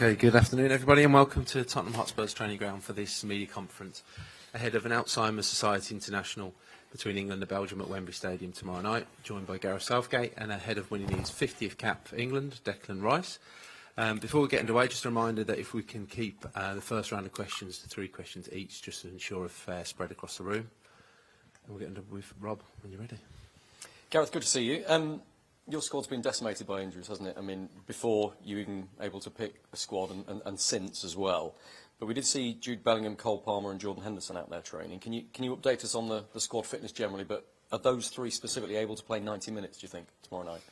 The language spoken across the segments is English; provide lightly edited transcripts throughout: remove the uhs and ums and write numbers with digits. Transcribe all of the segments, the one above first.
Okay, good afternoon everybody and welcome to Tottenham Hotspur's training ground for this media conference ahead of an Alzheimer's Society International between England and Belgium at Wembley Stadium tomorrow night, joined by Gareth Southgate and ahead of winning his 50th cap for England, Declan Rice. Before we get underway, just a reminder that if we can keep the first round of questions to 3 questions each, just to ensure a fair spread across the room. And we'll get under with Rob when you're ready. Gareth, good to see you. Your squad's been decimated by injuries, hasn't it? I mean, before you even able to pick a squad and since as well. But we did see Jude Bellingham, Cole Palmer and Jordan Henderson out there training. Can you update us on the squad fitness generally? But are those 3 specifically able to play 90 minutes, do you think, tomorrow night?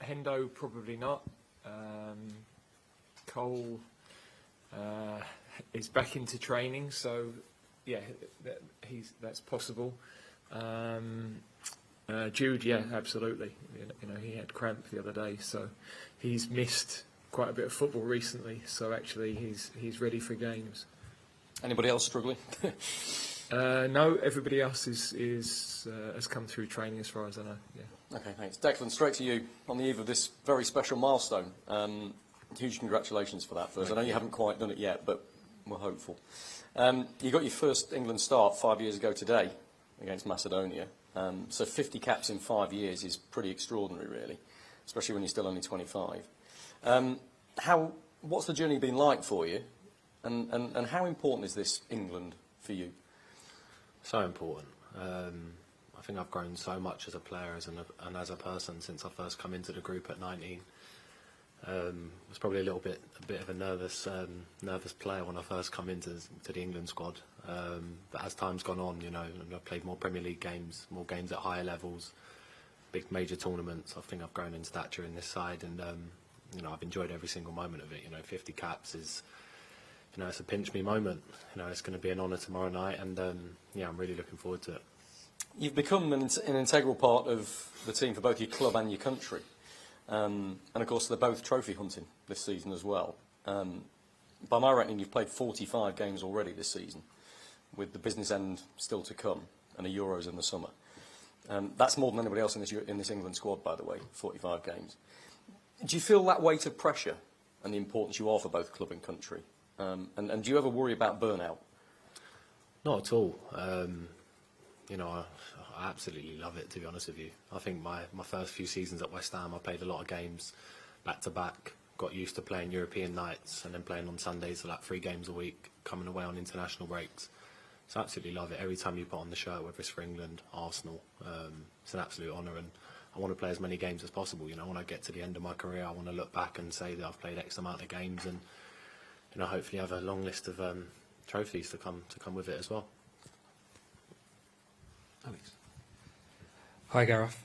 Hendo, probably not. Cole is back into training, so yeah, that's possible. Jude, yeah, absolutely. You know, he had cramp the other day, so he's missed quite a bit of football recently. So actually, he's ready for games. Anybody else struggling? No, everybody else has come through training, as far as I know. Yeah. Okay, thanks. Declan, straight to you on the eve of this very special milestone. Huge congratulations for that first. I know you haven't quite done it yet, but we're hopeful. You got your first England start 5 years ago today against Macedonia. So 50 caps in 5 years is pretty extraordinary, really, especially when you're still only 25. What's the journey been like for you, and how important is this England for you? So important. I think I've grown so much as a player and as a person since I first come into the group at 19. Was probably a bit of a nervous player when I first come into the England squad. But as time's gone on, you know, and I've played more Premier League games, more games at higher levels, big major tournaments. I think I've grown in stature in this side, and you know, I've enjoyed every single moment of it. You know, 50 caps is, you know, it's a pinch me moment. You know, it's going to be an honour tomorrow night, and yeah, I'm really looking forward to it. You've become an integral part of the team for both your club and your country. And of course, they're both trophy hunting this season as well. By my reckoning, you've played 45 games already this season, with the business end still to come, and the Euros in the summer. That's more than anybody else in this England squad, by the way, 45 games. Do you feel that weight of pressure and the importance you are for both club and country? And do you ever worry about burnout? Not at all. You know, I absolutely love it, to be honest with you. I think my first few seasons at West Ham, I played a lot of games back to back, got used to playing European nights and then playing on Sundays, so like 3 games a week, coming away on international breaks. So I absolutely love it. Every time you put on the shirt, whether it's for England, Arsenal, it's an absolute honour, and I want to play as many games as possible. You know, when I get to the end of my career, I want to look back and say that I've played X amount of games, and you know, hopefully have a long list of trophies to come with it as well. Alex. Hi Gareth.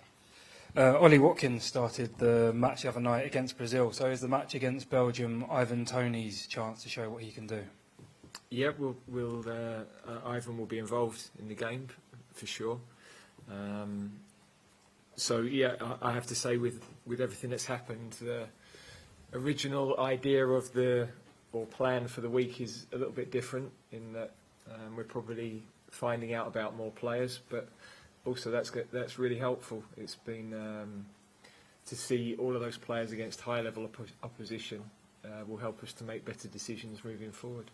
Ollie Watkins started the match the other night against Brazil, so is the match against Belgium Ivan Toney's chance to show what he can do? Yeah, Ivan will be involved in the game for sure. So yeah, I have to say with everything that's happened, the original idea of plan for the week is a little bit different in that we're probably finding out about more players, but also that's really helpful. It's been to see all of those players against high level opposition will help us to make better decisions moving forward.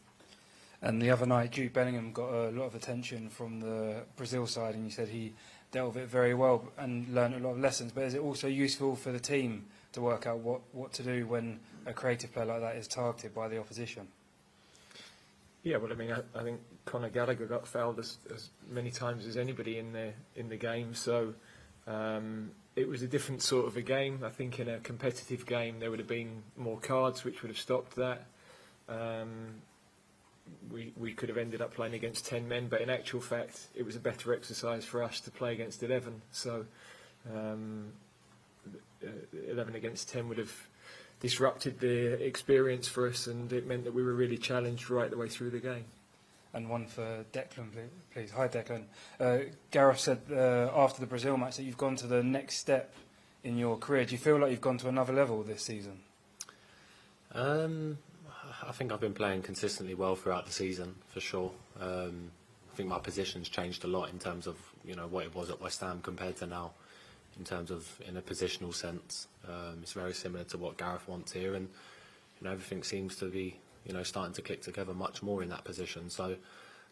And the other night, Jude Bellingham got a lot of attention from the Brazil side, and you said he dealt with it very well and learned a lot of lessons. But is it also useful for the team to work out what to do when a creative player like that is targeted by the opposition? Yeah, well, I mean, I think Conor Gallagher got fouled as many times as anybody in the game, so it was a different sort of a game. I think in a competitive game there would have been more cards which would have stopped that. We could have ended up playing against 10 men, but in actual fact it was a better exercise for us to play against 11. So 11 against 10 would have disrupted the experience for us, and it meant that we were really challenged right the way through the game. And one for Declan, please. Hi, Declan. Gareth said after the Brazil match that you've gone to the next step in your career. Do you feel like you've gone to another level this season? I think I've been playing consistently well throughout the season, for sure. I think my position's changed a lot in terms of what it was at West Ham compared to now, in terms of in a positional sense. It's very similar to what Gareth wants here, and everything seems to be starting to click together much more in that position. So look,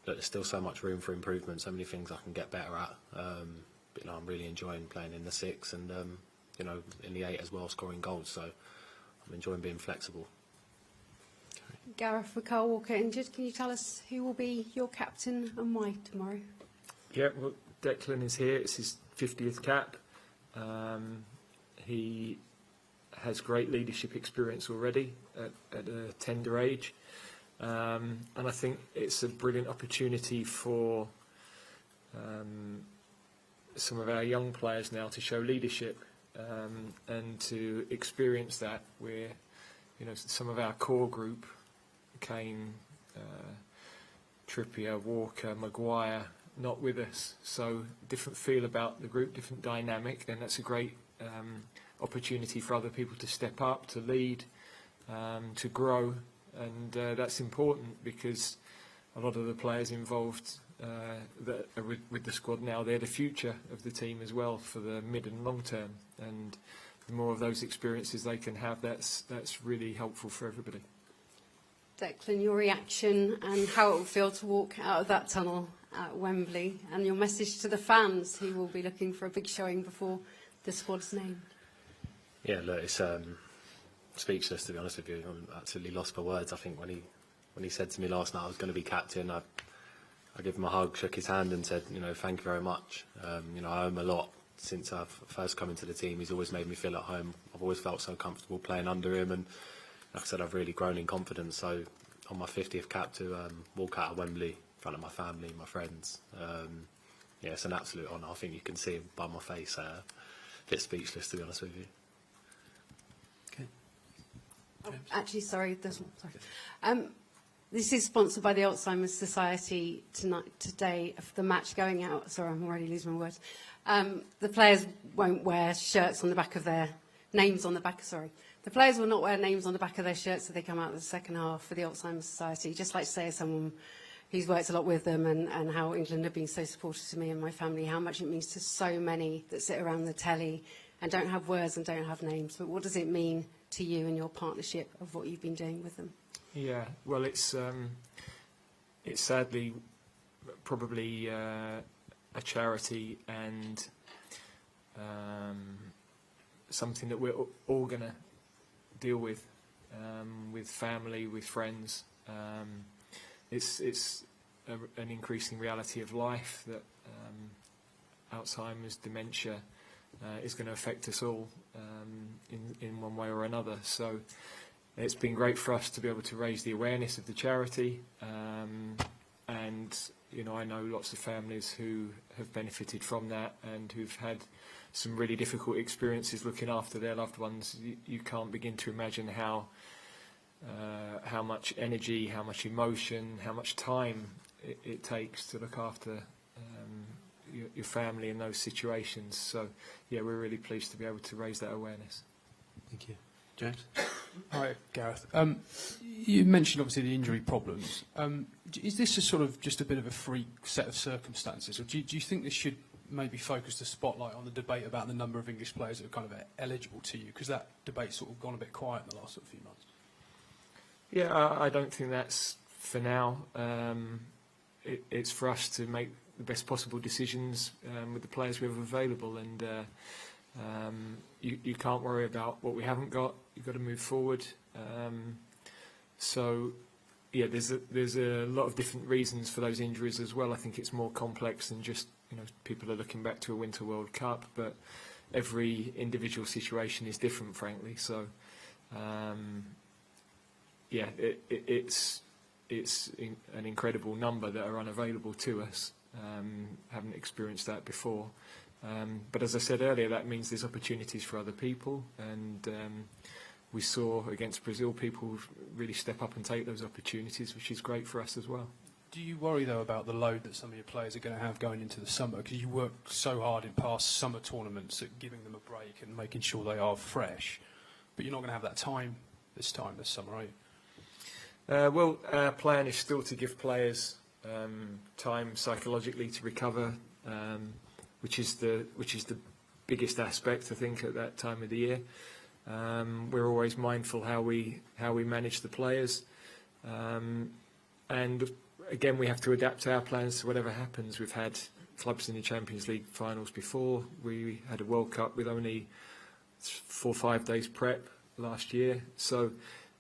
there's still so much room for improvement, so many things I can get better at. But I'm really enjoying playing in the 6 and in the 8 as well, scoring goals. So I'm enjoying being flexible. Gareth, with Carl Walker injured, can you tell us who will be your captain and why tomorrow? Yeah, well, Declan is here. It's his 50th cap. He has great leadership experience already at a tender age, and I think it's a brilliant opportunity for some of our young players now to show leadership and to experience that, where some of our core group, Kane, Trippier, Walker, Maguire, not with us, so different feel about the group, different dynamic, and that's a great opportunity for other people to step up, to lead, to grow, and that's important because a lot of the players involved that are with the squad now, they're the future of the team as well for the mid and long term, and the more of those experiences they can have, that's really helpful for everybody. Declan, your reaction and how it will feel to walk out of that tunnel at Wembley, and your message to the fans who will be looking for a big showing before the squad's named. Yeah, look, it's speechless, to be honest with you. I'm absolutely lost for words. I think when he said to me last night I was going to be captain, I gave him a hug, shook his hand and said, thank you very much. I owe him a lot since I've first come into the team. He's always made me feel at home. I've always felt so comfortable playing under him, and like I said, I've really grown in confidence. So on my 50th cap to walk out of Wembley in front of my family, my friends, yeah, it's an absolute honour. I think you can see it by my face. A bit speechless, to be honest with you. Oh, actually, sorry. This is sponsored by the Alzheimer's Society today. For the match going out, sorry, I'm already losing my words. The players won't wear shirts on the back of their names on the back. Sorry, the players will not wear names on the back of their shirts if they come out of the second half for the Alzheimer's Society. Just like to say, as someone who's worked a lot with them, and how England have been so supportive to me and my family, how much it means to so many that sit around the telly and don't have words and don't have names. But what does it mean to you and your partnership of what you've been doing with them? Yeah, well, it's sadly probably a charity and something that we're all going to deal with family, with friends. It's an increasing reality of life that Alzheimer's, dementia is going to affect us all in one way or another. So it's been great for us to be able to raise the awareness of the charity, and I know lots of families who have benefited from that and who've had some really difficult experiences looking after their loved ones. You can't begin to imagine how much energy, how much emotion, how much time it takes to look after your family in those situations. So yeah, we're really pleased to be able to raise that awareness. Thank you. James? Hi, Gareth. You mentioned obviously the injury problems. Is this just a bit of a freak set of circumstances, or do you think this should maybe focus the spotlight on the debate about the number of English players that are kind of eligible to you? Because that debate's sort of gone a bit quiet in the last few months. Yeah, I don't think that's for now. It's for us to make the best possible decisions with the players we have available, and you can't worry about what we haven't got. You've got to move forward. So yeah, there's a lot of different reasons for those injuries as well. I think it's more complex than just, you know, people are looking back to a Winter World Cup, but every individual situation is different, frankly. So, yeah, it's an incredible number that are unavailable to us. Haven't experienced that before. But as I said earlier, that means there's opportunities for other people, and we saw against Brazil people really step up and take those opportunities, which is great for us as well. Do you worry, though, about the load that some of your players are going to have going into the summer? Because you work so hard in past summer tournaments at giving them a break and making sure they are fresh, but you're not going to have that time this summer, are you? Well, our plan is still to give players time psychologically to recover, which is the biggest aspect, I think, at that time of the year. We're always mindful how we manage the players, and again we have to adapt our plans to whatever happens. We've had clubs in the Champions League finals before. We had a World Cup with only 4 or 5 days prep last year, so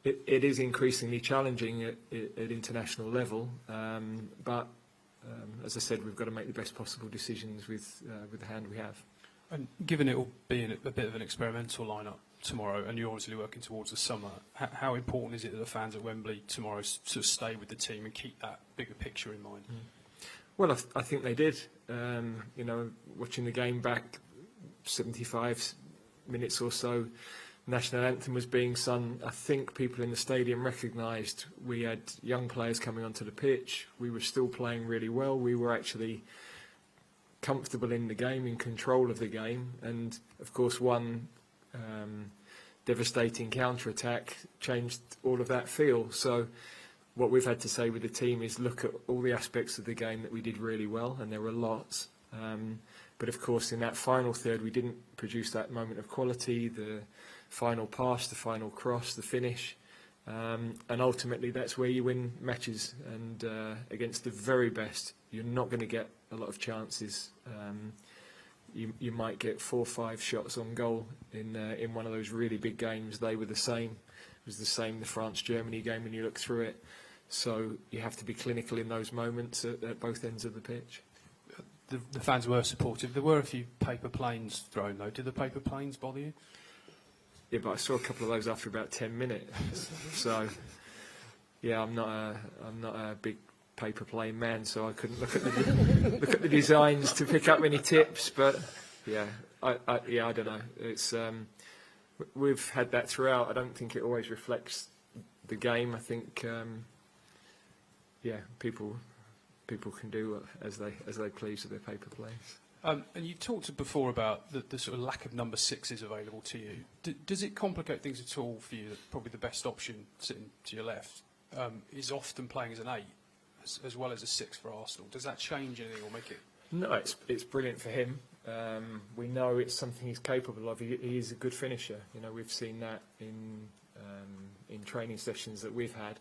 it is increasingly challenging at international level. But as I said, we've got to make the best possible decisions with the hand we have. And given it will be a bit of an experimental lineup tomorrow, and you're obviously working towards the summer, how important is it that the fans at Wembley tomorrow sort of stay with the team and keep that bigger picture in mind? Well, I think they did. You know, watching the game back, 75 minutes or so, national anthem was being sung. I think people in the stadium recognised we had young players coming onto the pitch. We were still playing really well. We were actually comfortable in the game, in control of the game, and of course one devastating counter-attack changed all of that feel. So what we've had to say with the team is look at all the aspects of the game that we did really well, and there were lots. But of course in that final third we didn't produce that moment of quality, the final pass, the final cross, the finish. And ultimately that's where you win matches, and against the very best you're not going to get a lot of chances. You might get 4 or 5 shots on goal in one of those really big games. They were the same. It was the same the France-Germany game when you look through it. So you have to be clinical in those moments at both ends of the pitch. The fans were supportive. There were a few paper planes thrown, though. Did the paper planes bother you? Yeah, but I saw a couple of those after about 10 minutes. So, yeah, I'm not a big paper plane man, so I couldn't look at the designs to pick up any tips. But yeah, I don't know. It's we've had that throughout. I don't think it always reflects the game. I think yeah, people can do as they please with their paper planes. And you talked before about the sort of lack of number 6s available to you. Does it complicate things at all for you that probably the best option sitting to your left is often playing as an 8 as well as a 6 for Arsenal? Does that change anything or make it? No, it's brilliant for him. We know it's something he's capable of. He is a good finisher. You know, we've seen that in training sessions that we've had.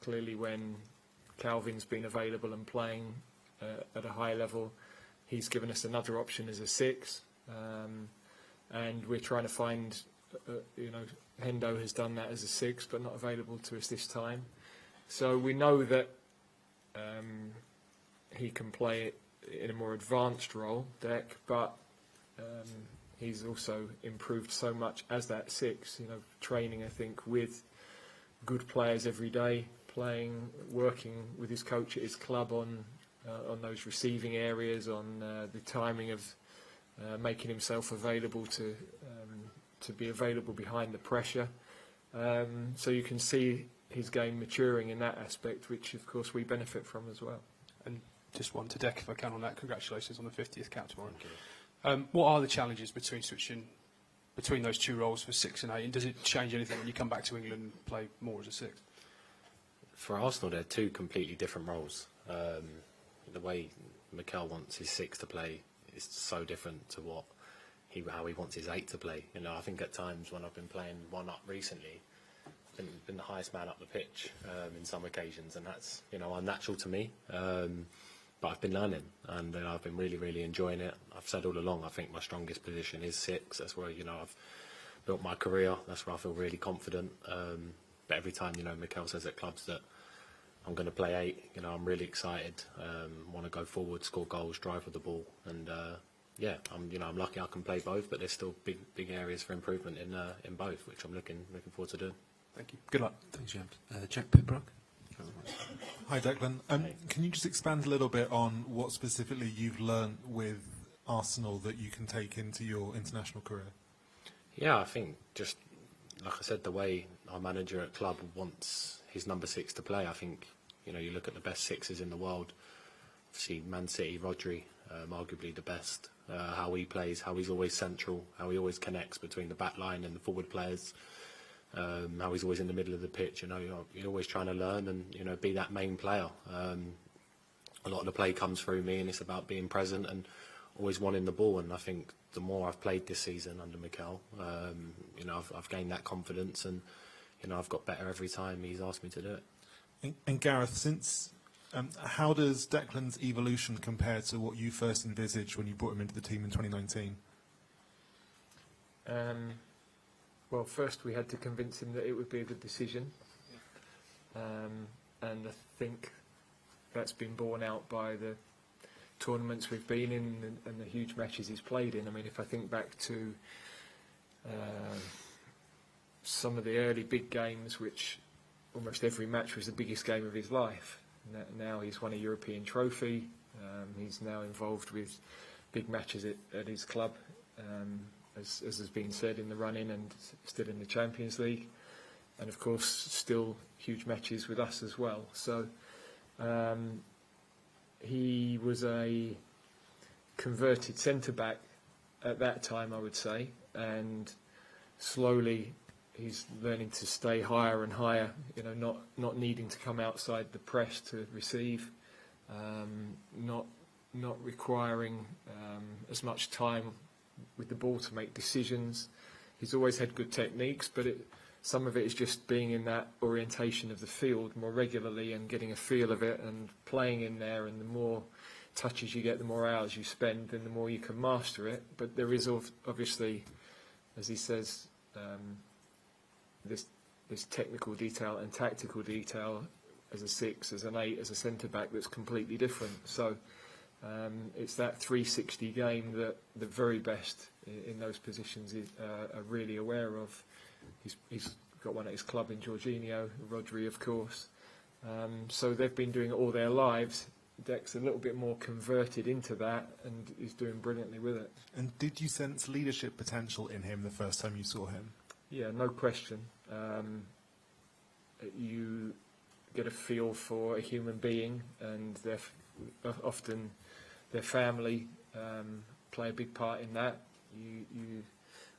Clearly, when Calvin's been available and playing at a high level, he's given us another option as a 6, and we're trying to find. You know, Hendo has done that as a 6, but not available to us this time. So we know that he can play it in a more advanced role, Deck, but he's also improved so much as that 6. You know, training, I think, with good players every day, working with his coach at his club on those receiving areas, on the timing of making himself available to be available behind the pressure. So you can see his game maturing in that aspect, which of course we benefit from as well. And just one to Deck, if I can, on that. Congratulations on the 50th cap tomorrow. What are the challenges between switching between those 2 roles for 6 and 8, and does it change anything when you come back to England and play more as a 6? For Arsenal, they're 2 completely different roles. The way Mikel wants his 6 to play is so different to how he wants his 8 to play. You know, I think at times when I've been playing one up recently, I've been the highest man up the pitch in some occasions, and that's, you know, unnatural to me. But I've been learning, and I've been really, really enjoying it. I've said all along, I think my strongest position is 6. That's where, you know, I've built my career. That's where I feel really confident. But every time, you know, Mikel says at clubs that I'm going to play 8, you know, I'm really excited, want to go forward, score goals, drive with the ball, and yeah, I'm lucky I can play both, but there's still big areas for improvement in both, which I'm looking forward to doing. Thank you. Good luck. Thanks, James. Jack Pibrock. Hi, Declan. Can you just expand a little bit on what specifically you've learned with Arsenal that you can take into your international career? Yeah, I think just, like I said, the way our manager at club wants his number 6 to play, I think, you know, you look at the best 6s in the world, obviously Man City, Rodri, arguably the best, how he plays, how he's always central, how he always connects between the back line and the forward players, how he's always in the middle of the pitch, you know, you're always trying to learn and, you know, be that main player. A lot of the play comes through me, and it's about being present and always wanting the ball, and I think the more I've played this season under Mikel, you know, I've gained that confidence, and, you know, I've got better every time he's asked me to do it. And Gareth, since how does Declan's evolution compare to what you first envisaged when you brought him into the team in 2019? Well, first we had to convince him that it would be a good decision, and I think that's been borne out by the tournaments we've been in and the huge matches he's played in. I mean, if I think back to some of the early big games, which almost every match was the biggest game of his life. Now he's won a European trophy. He's now involved with big matches at his club, as has been said, in the run-in, and still in the Champions League. And of course, still huge matches with us as well. So he was a converted centre-back at that time, I would say, and slowly he's learning to stay higher and higher, you know, not needing to come outside the press to receive, not requiring as much time with the ball to make decisions. He's always had good techniques, but some of it is just being in that orientation of the field more regularly and getting a feel of it and playing in there, and the more touches you get, the more hours you spend, and the more you can master it. But there is obviously, as he says, this technical detail and tactical detail as a 6, as an 8, as a centre-back that's completely different. So it's that 360 game that the very best in those positions are really aware of. He's got one at his club in Jorginho, Rodri, of course. So they've been doing it all their lives. Dec's a little bit more converted into that, and he's doing brilliantly with it. And did you sense leadership potential in him the first time you saw him? Yeah, no question. You get a feel for a human being, and often their family play a big part in that.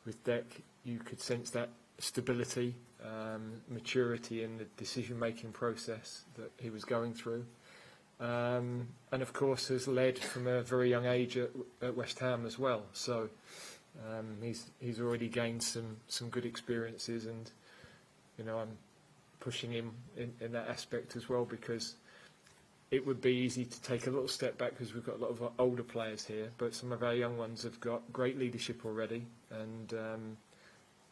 With Dec, you could sense that stability, maturity in the decision-making process that he was going through, and of course has led from a very young age at West Ham as well. So he's already gained some good experiences, and you know, I'm pushing him in that aspect as well, because it would be easy to take a little step back because we've got a lot of older players here, but some of our young ones have got great leadership already, and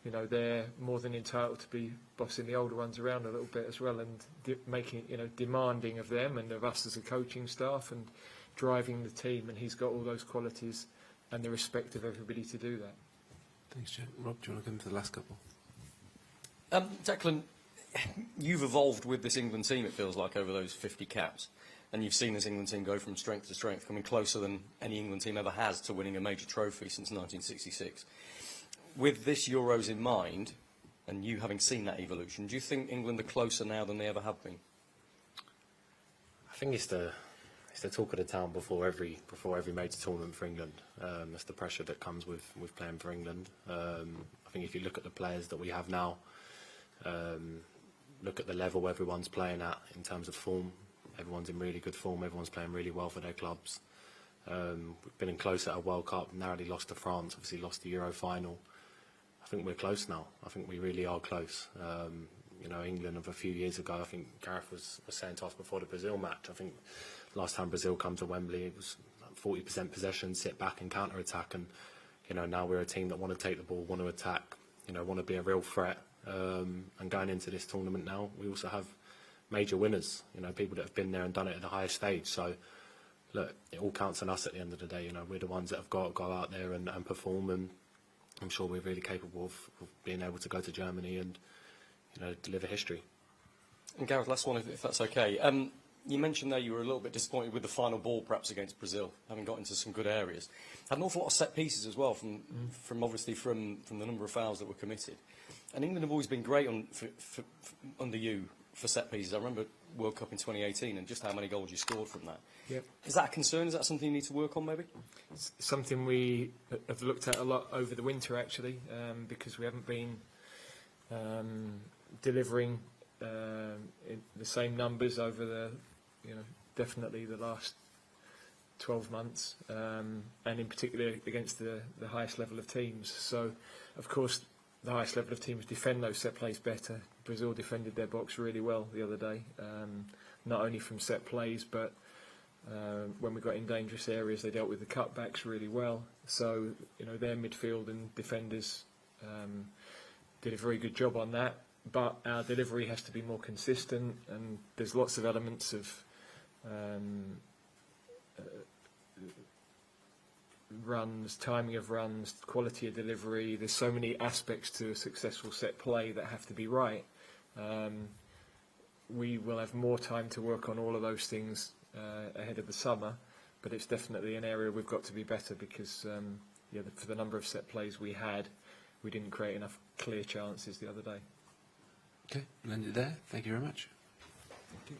you know, they're more than entitled to be bossing the older ones around a little bit as well, and making, you know, demanding of them and of us as a coaching staff, and driving the team. And he's got all those qualities and the respect of everybody to do that. Thanks, Jack. Rob, do you want to come to the last couple? Declan, you've evolved with this England team, it feels like, over those 50 caps. And you've seen this England team go from strength to strength, coming closer than any England team ever has to winning a major trophy since 1966. With this Euros in mind, and you having seen that evolution, do you think England are closer now than they ever have been? I think it's the talk of the town before every major tournament for England. It's the pressure that comes with playing for England. I think if you look at the players that we have now, look at the level everyone's playing at in terms of form. Everyone's in really good form. Everyone's playing really well for their clubs. We've been in close at a World Cup, narrowly lost to France, obviously lost the Euro final. I think we're close now. I think we really are close. You know, England of a few years ago, I think Gareth was saying to us before the Brazil match, I think last time Brazil come to Wembley, it was 40% possession, sit back and counter-attack. And, you know, now we're a team that want to take the ball, want to attack, you know, want to be a real threat. And going into this tournament now, we also have major winners, you know, people that have been there and done it at the highest stage. So, look, it all counts on us at the end of the day. You know, we're the ones that have got to go out there and perform, and I'm sure we're really capable of being able to go to Germany and, you know, deliver history. And Gareth, last one, if that's okay. You mentioned there you were a little bit disappointed with the final ball, perhaps against Brazil, having got into some good areas. Had an awful lot of set pieces as well, from the number of fouls that were committed. And England have always been great under you for set pieces. I remember World Cup in 2018 and just how many goals you scored from that. Yep. Is that a concern? Is that something you need to work on, maybe? It's something we have looked at a lot over the winter, actually, because we haven't been delivering in the same numbers over the, you know, definitely the last 12 months, and in particular against the highest level of teams. So, of course, the highest level of teams defend those set plays better. Brazil defended their box really well the other day, not only from set plays, but when we got in dangerous areas, they dealt with the cutbacks really well. So, you know, their midfield and defenders did a very good job on that. But our delivery has to be more consistent, and there's lots of elements of runs, timing of runs, quality of delivery. There's so many aspects to a successful set play that have to be right. We will have more time to work on all of those things ahead of the summer, but it's definitely an area we've got to be better, because for the number of set plays we had, we didn't create enough clear chances the other day. Okay, we'll end it there. Thank you very much. Thank you.